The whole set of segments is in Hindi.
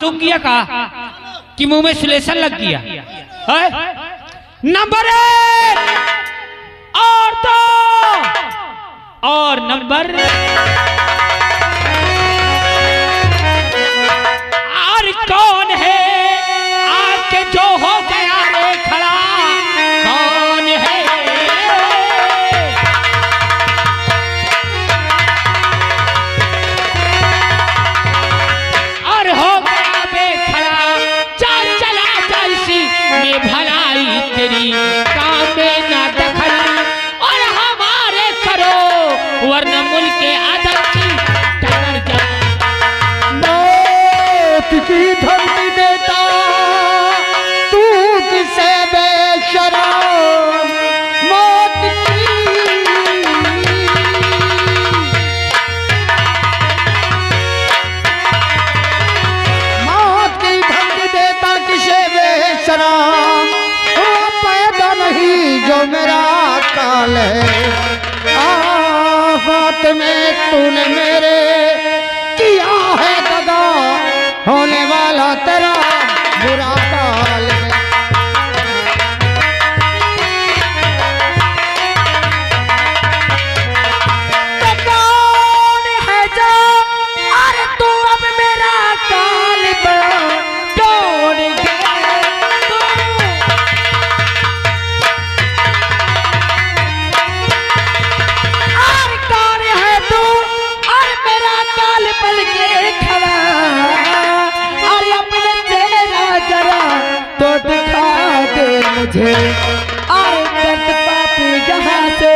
तुम किया कहा कि मुंह में सुलेशन लग गया है? नंबर 1 और 2 और नंबर और कौन है आके जो हो गया रे खड़ा, कौन है? और हो गया बे खड़ा, चल चला जैसी में भलाई तेरी काम में ना दखल और हमारे करो वरना मुल्क के आदम की टक्कर जा। मौत की धमकी देता तू किसे बेशरम, मौत की धमकी देता किसे बेशरम, वो पैदा नहीं जो मेरा काल है। आफत में तूने मेरे किया है दगा, होने वाला तेरा बुरा काल है। तो कौन है जो अरे तू अब मेरा काल तोड़ गया तू। और कौन है तू और मेरा काल पल के खड़ा, और अपने चेहरा जरा तो दिखा दे मुझे, और दर्द पापी जहां से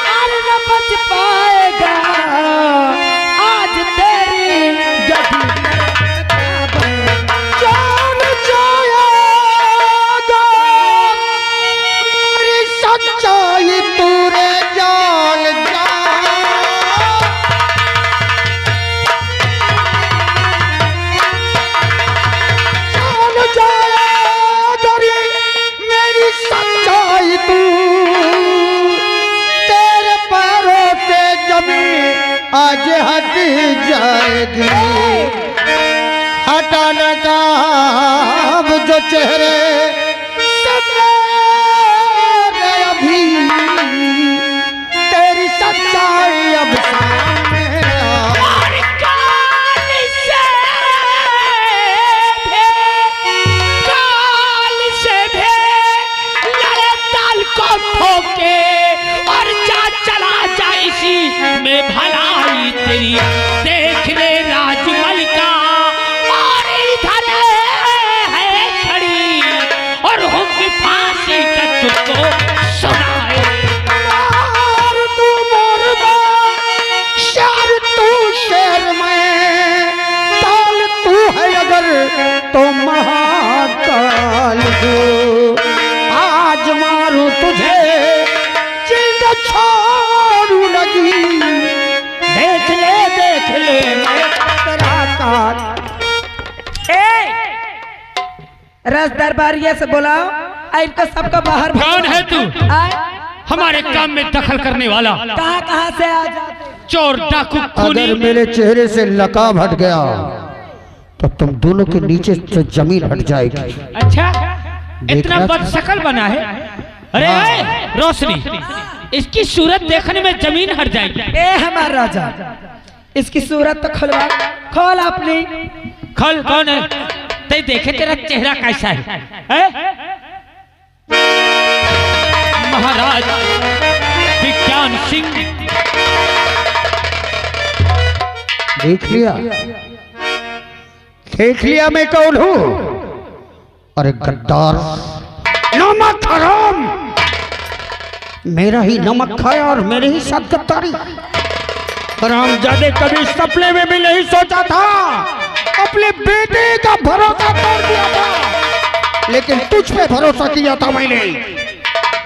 और न बच पाएगा आज तेरी जब जान जाएगा मेरी सच्चाई तूरे जान जा। मेरी सच्चाई तू तेरे पैरों से जमीन आज हट जाएगी। हटाने का अब जो चेहरे सपने अभी तेरी सच्चाई अब सामने और जा चला जा इसी में भलाई तेरी देख ले राजमल का, और इधर है खड़ी और हम भी फांसी का तुझको सुनाए। और तू मोरबा शेर तू शेर में काल तू है अगर तो महाकाल हो। आज मारू तुझे जिंदा छोड़ू लगी, देख ले मैं तेरा काल। रस दरबारिया से बुलाओ, इनको सबका बाहर। कौन है तू हमारे काम में दखल करने वाला? कहाँ से आ जाते? चोर डाकू खूनी। अगर मेरे चेहरे से लकाब हट गया तो तुम दोनों के नीचे से जमीन हट जाएगी। अच्छा इतना बदशक्ल बना है? अरे रोशनी, इसकी सूरत देखने में जमीन हट जाएगी। ए हमारा राजा, इसकी सूरत तो खुलवा खोल अपनी। खोल। कौन है? ते देखे तेरा चेहरा कैसा है? महाराज विज्ञान सिंह। देख लिया मैं कौन हूँ? अरे गद्दार, नमक हराम, मेरा ही नमक खाया और मेरे ही साथ गद्दारी। हरामजादे कभी सपने में भी नहीं सोचा था, अपने बेटे का भरोसा तोड़ दिया था, लेकिन तुझ पे भरोसा किया था मैंने।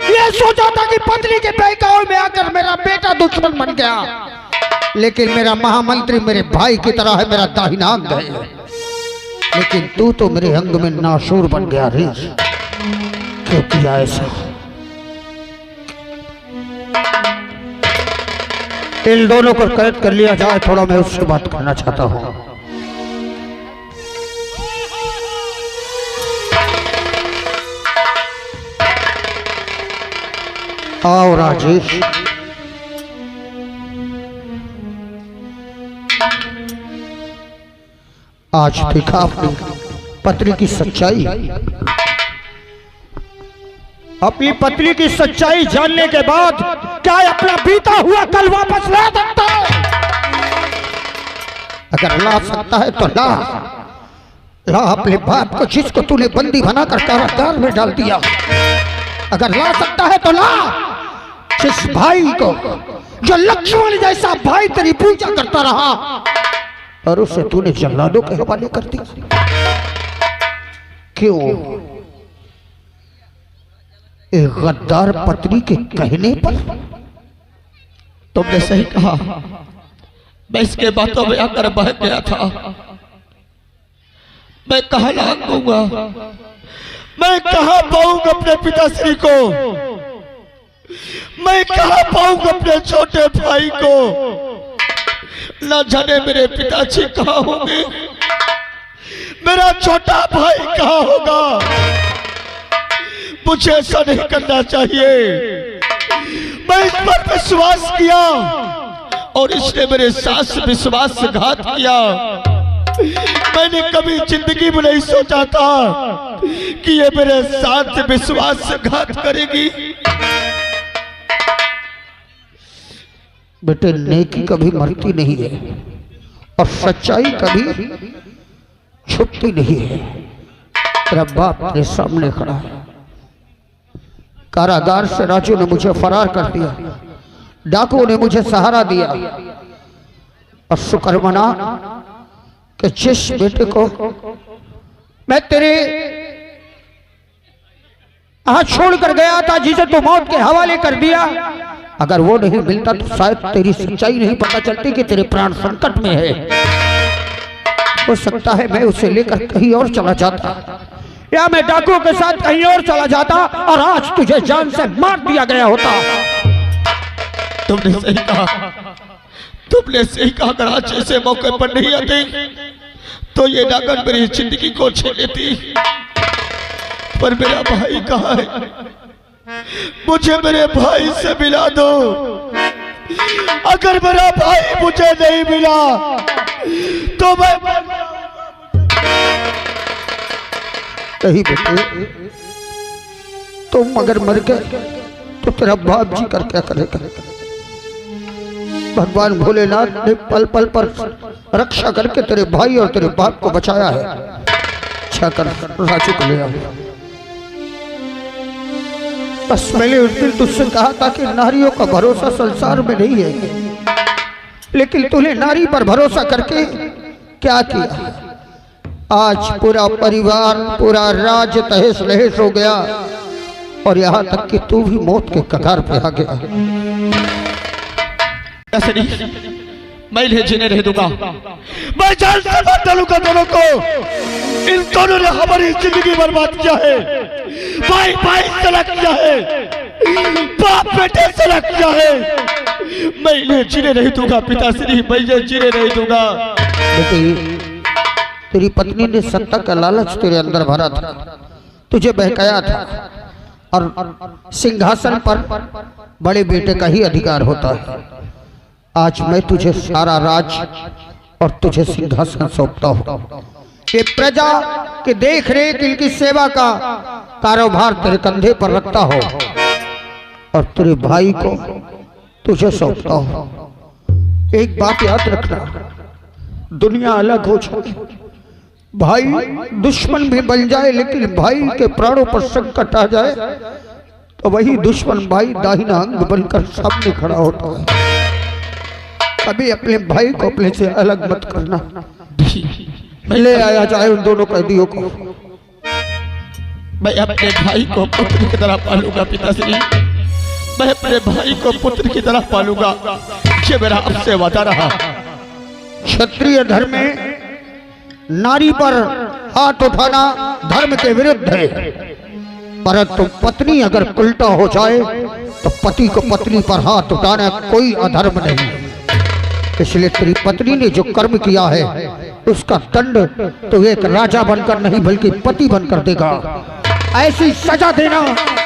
ये सोचा था कि पत्नी के बहकावे में आकर मेरा बेटा दुश्मन बन गया, लेकिन मेरा महामंत्री मेरे भाई की तरह है, मेरा दाहिना अंग है। लेकिन तू तो मेरे अंग में नाशूर बन गया रे। क्यों किया ऐसा? इन दोनों को कैद कर लिया जाए, थोड़ा मैं उससे बात करना चाहता हूँ। आओ राजेश, आज देखा अपनी पत्नी की सच्चाई। अपनी पत्नी की सच्चाई जानने के बाद क्या अपना बीता हुआ कल वापस ला सकता है? अगर ला सकता है तो ला अपने बाप को, जिसको तूने बंदी बनाकर कारागार में डाल दिया। अगर ला सकता है तो ला जिस भाई को, जो लक्ष्मण जैसा भाई तेरी पूजा करता रहा और उसे तूने जल्लादों के हवाले कर दिया। क्यों? एक गद्दार पत्नी के कहने पर? तुमने सही कहा, मैं इसके बातों में आकर बह गया था। मैं कहाँ लांग दूंगा, मैं कहाँ पाऊंगा अपने पिताश्री को, मैं कहाँ पाऊंगा अपने छोटे भाई को। न जाने मेरे पिताजी कहाँ होंगे, मेरा छोटा भाई कहाँ होगा। मुझे ऐसा नहीं करना चाहिए। मैं इस पर विश्वास किया और इसने मेरे साथ विश्वासघात किया। मैंने कभी जिंदगी में नहीं सोचा था कि ये मेरे साथ विश्वासघात करेगी। बेटे, नेकी कभी मरती नहीं है और सच्चाई कभी छुपती नहीं है। तेरा बाप तेरे सामने खड़ा है। कारागार से राजू ने मुझे फरार कर दिया, डाकुओं ने मुझे सहारा दिया और शुक्र मना कि जिस बेटे को मैं तेरे हाथ छोड़कर गया था, जिसे तू मौत के हवाले कर दिया, अगर वो नहीं मिलता तो शायद तेरी सच्चाई नहीं पता चलती कि तेरे प्राण संकट में है। हो सकता है मैं उसे लेकर कहीं और चला जाता, या मैं डाकुओं के साथ कहीं और चला जाता और आज तुझे जान से मार दिया गया होता। तुमने सही कहा, तुमने सही कहा। अगर आज ऐसे मौके पर नहीं आते तो ये डाकन मेरी जिंदगी को छीन लेती। पर मेरा भाई कहाँ है? मुझे मेरे भाई से मिला दो। अगर मेरा भाई मुझे नहीं मिला तो मैं नहीं बेटे, तुम अगर मर गए तो तेरा बाप जी कर क्या करेगा? भगवान भोलेनाथ ने पल पल पर रक्षा करके तेरे भाई और तेरे बाप को बचाया है। अच्छा कर राजू को ले आओ। बस मैंने उस दिन तुझसे कहा था कि नारियों का भरोसा संसार में नहीं है, लेकिन तूने नारी पर भरोसा करके क्या किया? आज पूरा परिवार, पूरा राज्य तहस नहस हो गया और यहाँ तक कि तू भी मौत के कगार पे आ गया। ऐसे नहीं, मैं इन्हें जीने नहीं दूंगा। मैं जान से मार डालूंगा दोनों को। इन दोनों ने हमारी जिंदगी बर्बाद किया है। भाई भाई से लग किया है, बाप बेटे से लग किया है। मैं इन्हें जीने नहीं दूंगा पिताश्री, मैं इन्हें जीने नहीं दूंगा। बेटी, तेरी पत्नी ने सत्ता का लालच तेरे अंदर भरा था, तुझे बहकाया था और सिंहासन पर बड़े बेटे का ही अधिकार होता है। आज मैं तुझे सारा राज और तुझे सिंहासन सौंपता हूँ। ये प्रजा के देख रेख, इनकी सेवा का कारोबार तेरे कंधे पर रखता हो और तेरे भाई को तुझे सौंपता हूँ। एक बात याद रखना, दुनिया अलग हो जाए, भाई दुश्मन भी बन जाए, लेकिन भाई के प्राणों पर संकट आ जाए तो वही दुश्मन भाई दाहिना अंग बनकर सामने खड़ा होता है। कभी अपने भाई को अपने से अलग मत करना। ले आया जाए उन दोनों कैदियों को। मैं अपने भाई को पुत्र की तरह पालूंगा पिताश्री, मैं अपने भाई को पुत्र की तरह पालूंगा। ये मेरा आपसे वादा रहा। क्षत्रिय धर्म में नारी पर हाथ उठाना धर्म के विरुद्ध है, परंतु पत्नी अगर उल्टा हो जाए तो पति को पत्नी पर हाथ उठाना कोई अधर्म नहीं। इसलिए तेरी पत्नी ने जो कर्म किया है उसका दंड तो एक राजा बनकर नहीं बल्कि पति बनकर देगा। ऐसी सजा देना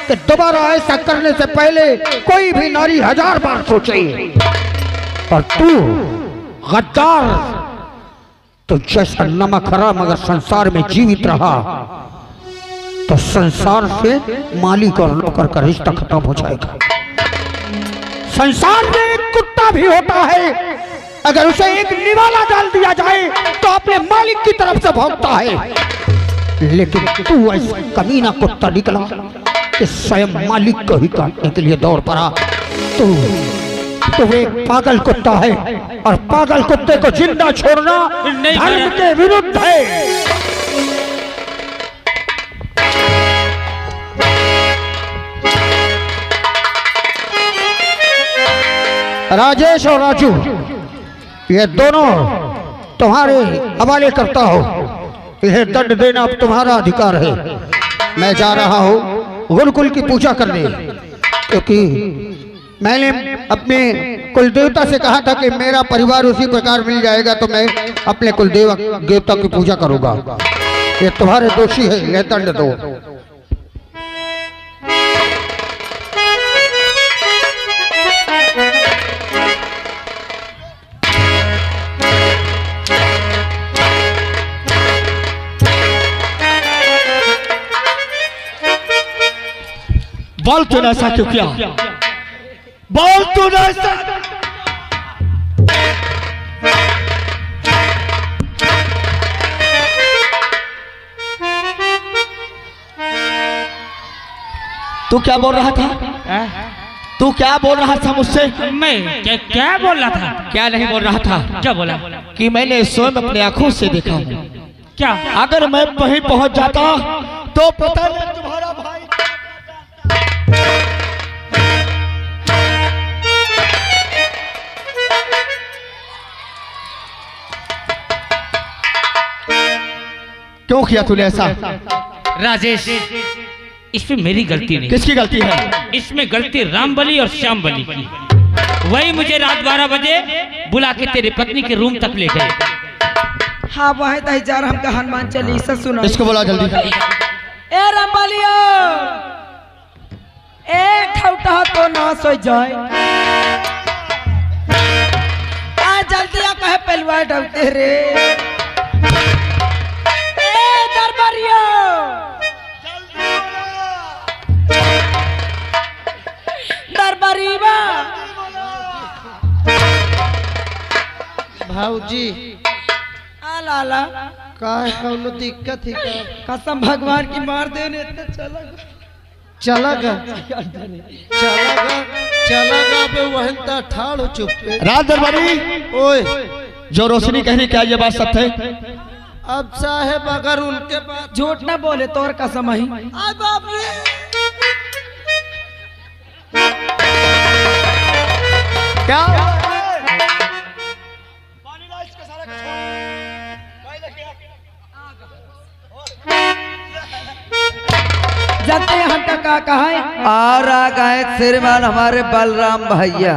कि दोबारा ऐसा करने से पहले कोई भी नारी 1000 बार सोचे। और तू गद्दार, तो जैसा नमक हराम अगर संसार में जीवित रहा तो संसार से मालिक और नौकर का रिश्ता खत्म हो जाएगा। संसार में एक कुत्ता भी होता है, अगर उसे एक निवाला डाल दिया जाए तो अपने मालिक की तरफ से भौंकता है, लेकिन तू ऐसा कमीना कुत्ता निकला कि स्वयं मालिक को ही काटने के लिए दौड़ पड़ा। तू एक पागल कुत्ता है और पागल कुत्ते को जिंदा छोड़ना धर्म के विरुद्ध है। राजेश और राजू, ये दोनों तुम्हारे हवाले करता हो। यह दंड देना अब तुम्हारा अधिकार है। मैं जा रहा हूँ गुरुकुल की पूजा करने, क्योंकि मैंने अपने कुलदेवता से कहा था कि मेरा परिवार उसी प्रकार मिल जाएगा तो मैं अपने कुलदेवता की पूजा करूंगा। ये तुम्हारे दोषी है, यह दंड दो। बोल तूने ऐसा क्यों किया? बोल तूने ऐसा। तू क्या बोल रहा था? तू क्या बोल रहा था मुझसे? मैं क्या बोल रहा था? क्या नहीं बोल रहा था? क्या बोला? कि मैंने स्वयं अपने आंखों से देखा हूं। क्या? अगर मैं वहीं पहुंच जाता तो पता नहीं तुम्हारा भाई। क्यों किया तूने ऐसा? राजेश, इसमें मेरी गलती नहीं। किसकी गलती है? इसमें गलती रामबली और श्यामबली की। वही मुझे रात 12 बजे बुला के तेरे पत्नी के रूम तक ले गए। हाँ वही तो जा रहा हमका हनुमान चालीसा सुना। इसको बोला जल्दी। ए रामबलिया, ए ठौटा तो ना सो जाए। आ जल्दी आ कहे पहलवा डलते रे। ए दरबारिया, दरबारीवा। भाऊजी लाला का कौनो दिक्कत ही का? कसम भगवान की मार देने चला चलागा बे वहन ता ठाड़ हो चुप पे। रात दरबारी, ओए जो रोशनी कह रही क्या ये बात सत्य है? अब साहेब अगर उनके बात झूठ ना बोले तोर कसम ही। आ बाप रे, क्या? जानते हैं हम का कहा है? और आ गए श्रीमान हमारे बलराम भैया।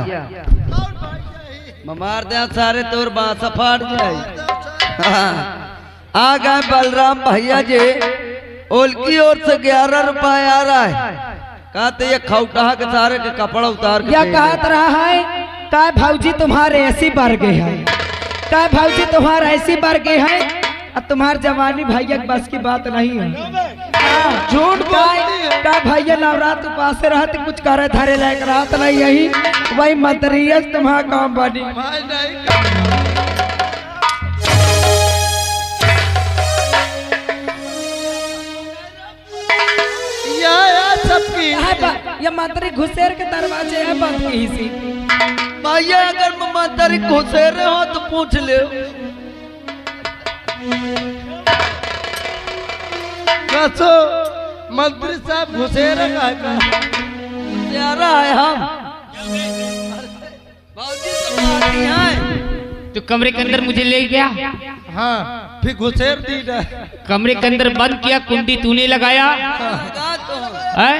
मार दे सारे तोर बांस फाट जाए। आ गए बलराम भैया जी। उनकी ओर से 11 रुपए आ रहा है। कहते ये खौटा के सारे के कपड़ा उतार के या कहत रहा है काय भाऊजी तुम्हारे ऐसी बार गए हैं, काय भाऊजी तुम्हारा ऐसी बार गए हैं। अब तुम्हार जवानी भैया बस की बात नहीं है। झूठ का भैया नवरात उपास रहते कुछ करे धारे लायक रात नहीं यही वही मंत्रियस तुम्हारा काम बनी। भाई नहीं या सबकी ये मंत्री घुसेर के दरवाजे है बंद की सी। भैया अगर मंत्री घुसे रहे हो तो पूछ ले। कसो मंत्री साहब घुसे रखा प्यारा है हम भाजी से पार्टी है। तो कमरे के अंदर मुझे ले गया। हाँ फिर घुसेर दी ना। कमरे के अंदर बंद किया, कुंडी तूने लगाया है?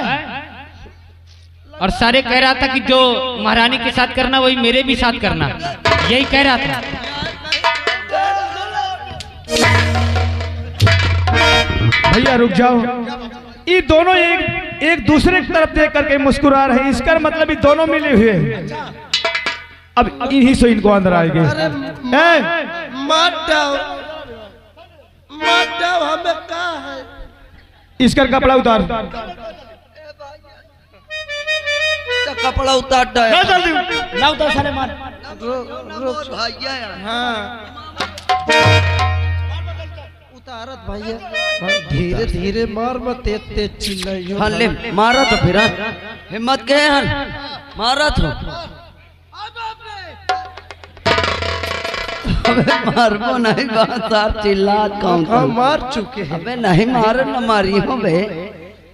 और सारे कह रहा था कि जो महारानी के साथ करना वही मेरे भी साथ करना, यही कह रहा था। भैया रुक जाओ, ये दोनों एक एक दूसरे की तरफ देख करके मुस्कुरा रहे हैं, इसका मतलब ये दोनों मिले हुए हैं। अब यही से इनको अंदर आएंगे। मत जाओ हमें कहा है। इसका कपड़ा उतार, कपड़ा उतार दे। ना उतार साले मार। भैया हाँ उतारत भैया, धीरे धीरे मार मत, तेज तेज चिल्लाइयो। हाँ ले मारा तो फिर हिम्मत के हन मारा तो अबे मारबो नहीं बात चिल्लात कौन हाँ मार चुके हैं। अबे नहीं मार न मारी हो बे,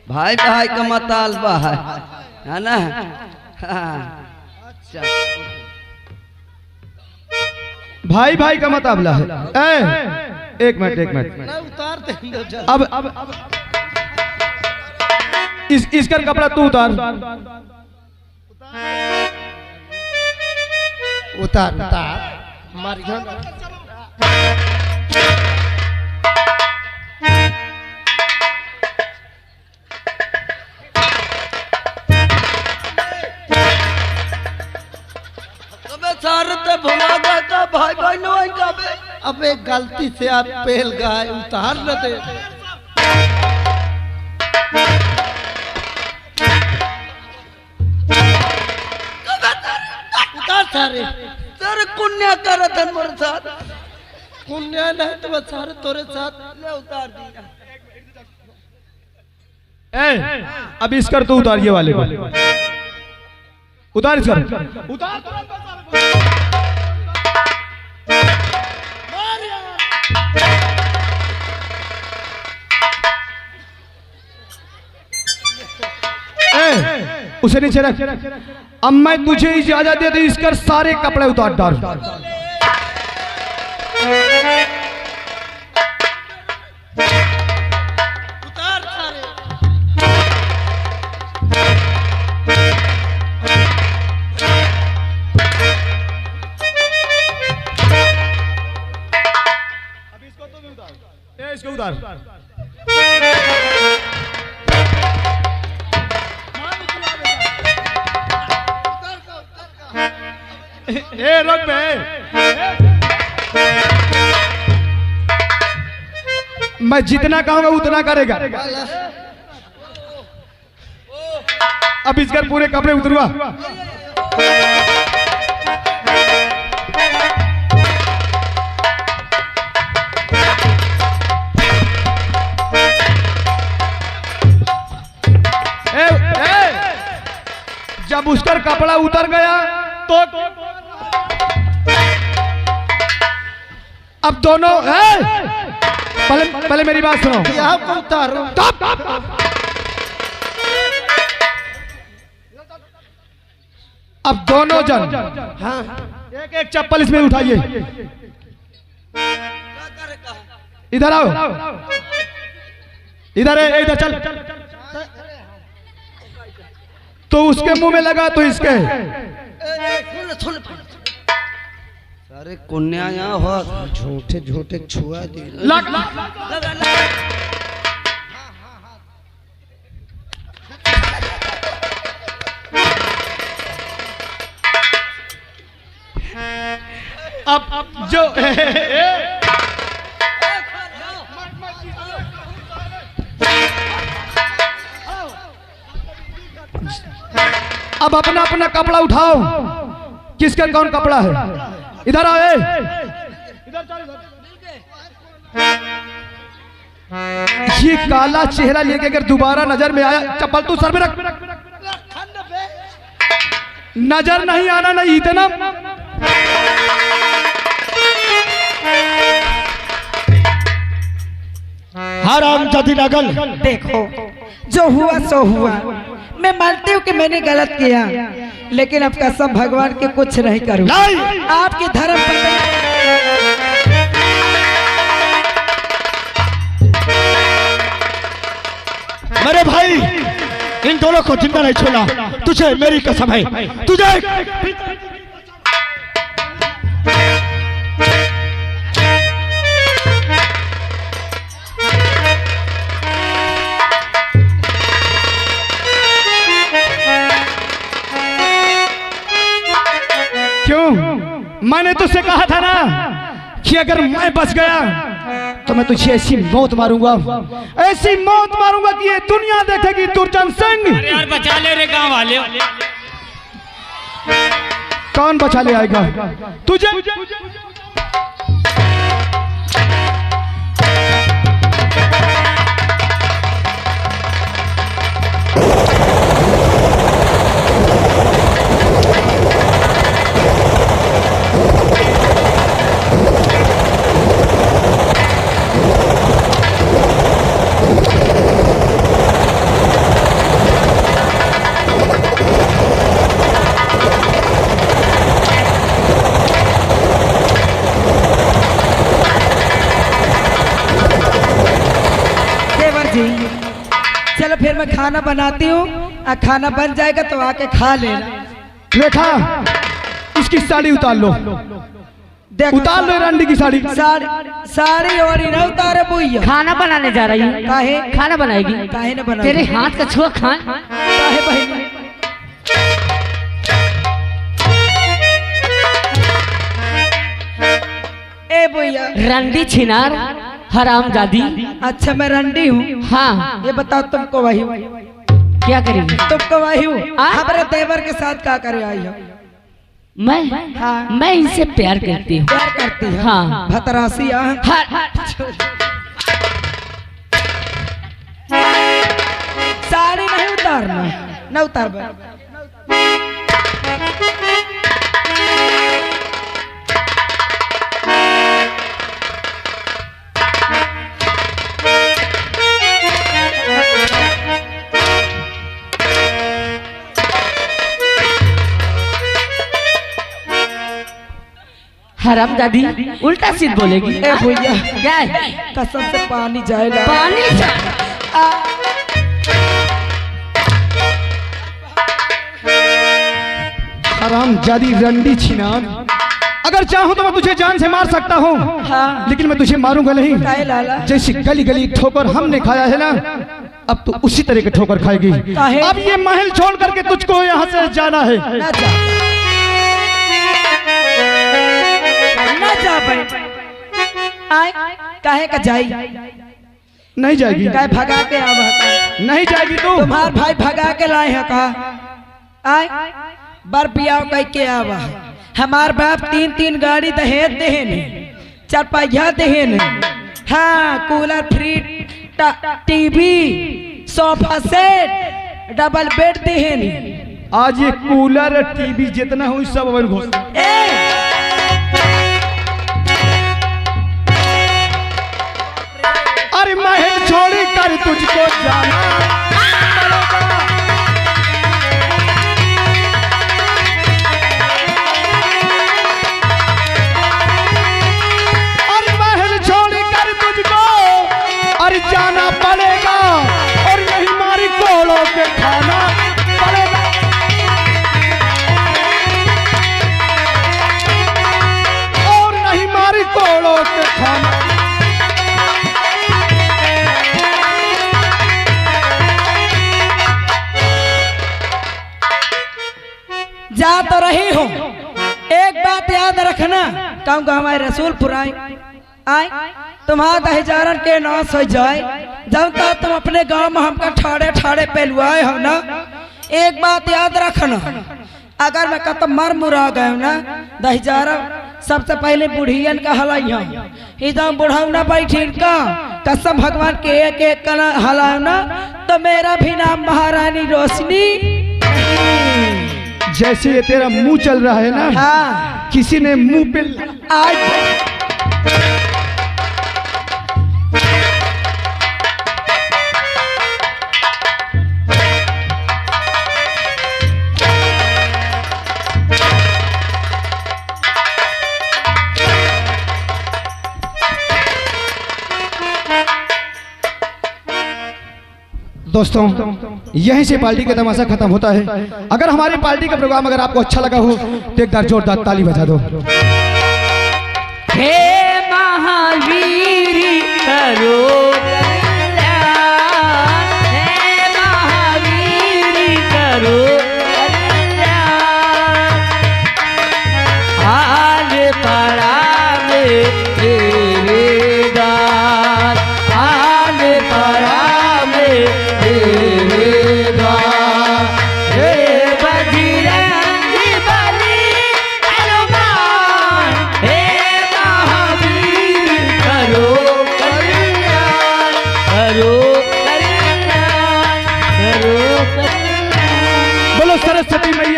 भाई भाई का मतालबा है ना। हाँ। भाई भाई का मुकाबला है। एक मिनट ना उतार देंगे जल्दी। अब इसका कपड़ा तू उतार। उतार मारियो ना। सारे भुला गया भाई भाई नो अबे गलती से आप पेल गए, उतार न दे। उतार सारे। सर कुन्या करत है मोरे साथ। पुण्य नहीं तो बस सारे तोरे साथ ले उतार दिया। अब इसकर तू उतार, ये वाले को उतार, इसकर उतार। उसे नीचे रख। अब मैं तुझे इजाजत दे दी, इसकर सारे कपड़े उतार डाल। उतार सारे। अब इसको तो भी उतार। इसको उतार। ए रुक बे, मैं जितना कहूंगा उतना करेगा। अब इसके पूरे कपड़े उतरवा। जब उसका कपड़ा उतर गया तो अब दोनों पहले मेरी बात सुनो। यहाँ को उतारो। अब दोनों जन हाँ एक एक चप्पल इसमें उठाइए। इधर आओ, इधर है, इधर चल। तो उसके मुंह में लगा तो इसके। सारे कुन्या यहाँ हो झूठे झूठे छुआ दे। लग अब जो अब अपना अपना कपड़ा उठाओ। किसका कौन कपड़ा है? इधर आओ। ये काला चेहरा लेके अगर दोबारा नजर में आया, चप्पल तू सर में रख। नजर नहीं आना, नहीं इतना। हराम जाति नगल। देखो जो हुआ सो हुआ। मैं मानती हूँ कि मैंने गलत किया, लेकिन अब कसम भगवान के कुछ नहीं करूँ। आपकी धर्म मेरे भाई इन दोनों को जिंदा नहीं छोड़ा। तुझे मेरी कसम है, तुझे मैंने तुझसे कहा था ना कि अगर मैं बच गया तो मैं तुझे ऐसी मौत मारूंगा, ऐसी मौत मारूंगा कि ये दुनिया देखेगी दुर्जन सिंह। अरे यार बचा ले रे गांव वाले। कौन बचा ले आएगा तुझे? चलो फिर मैं खाना बनाती हूँ, खाना बन जाएगा तो आके खा लेना। रेखा इसकी साड़ी उतार लो, उतार लो रंडी की साड़ी। साड़ी और ही ना उतारे भैया। खाना बनाने जा रही है। काहे? खाना बनाएगी? काहे ना बना? तेरे हाथ का छुआ खान। काहे बहन? ए भैया रंडी छिनार हरामजादी। अच्छा मैं रंडी हूँ। हाँ ये बताओ तुमको वही क्या करेगी? तुमको वही हूँ। हमारे देवर के साथ क्या करे आई हो? मैं इनसे प्यार करती हूँ। प्यार करती है? हाँ। भतरासी साड़ी नहीं उतारना, न उतार। हरामजादी उल्टा सीध बोलेगी। ए भैया क्या है? कसम से पानी जाएगा। पानी हरामजादी रंडी छिनार, अगर चाहूं तो मैं तुझे जान से मार सकता हूँ। हाँ। लेकिन मैं तुझे मारूंगा नहीं। काहे लाला? जैसी गली गली ठोकर हमने खाया है ना, अब तू उसी तरह के ठोकर खाएगी। काहे? अब ये महल छोड़ करके तुझको यहाँ से जाना है। ना जा, ना जा भाई। आए काहे का जाई? नहीं जाएगी। काहे भगा के आवा? नहीं जाएगी तू। तुम्हार भाई भगा के लाए है का? आए बर पियाव कह के आवा। हमार बाप 3-3 गाड़ी दहेज देहन, 4 पहिया देहन, हाँ cooler, fridge, TV, sofa set, double bed देहन। आज ये कूलर टीवी जितना हुई सब अपन घोष। अरे महल छोड़ी कर तुझको जाना। अरे महल छोड़ी कर तुझको अरे जाना पड़ेगा, और नहीं मारी कोलों के खाना पड़ेगा। और नहीं मारी कोलों के खाना। जा तो रही हो, एक बात याद रखना, कहूँगा हमारे रसूलपुर आए तुम्हारा दहेजारन के नाश हो जाए, जब तक तुम अपने गांव में हमका ठाड़े ठाड़े पहलुआए हो ना, एक बात याद रखना, अगर मैं कतम मर मुरा गए ना दहेजारा, सबसे पहले बुढ़ियन का हलाइया, इधम बुढ़ाऊ ना बैठी का कसम भगवान के एक का हलाओ ना, तो मेरा भी नाम महारानी रोशनी। जैसे ये तेरा मुंह चल रहा है ना, हाँ किसी ने मुंह पे आज दोस्तों यहीं से पार्टी का तमाशा खत्म होता है। अगर हमारी पार्टी का प्रोग्राम अगर आपको अच्छा लगा हो तो एक बार जोरदार ताली बजा दो। हे महावीर करो कल्याण, हे महावीर करो कल्याण, हाल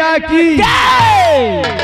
मैया की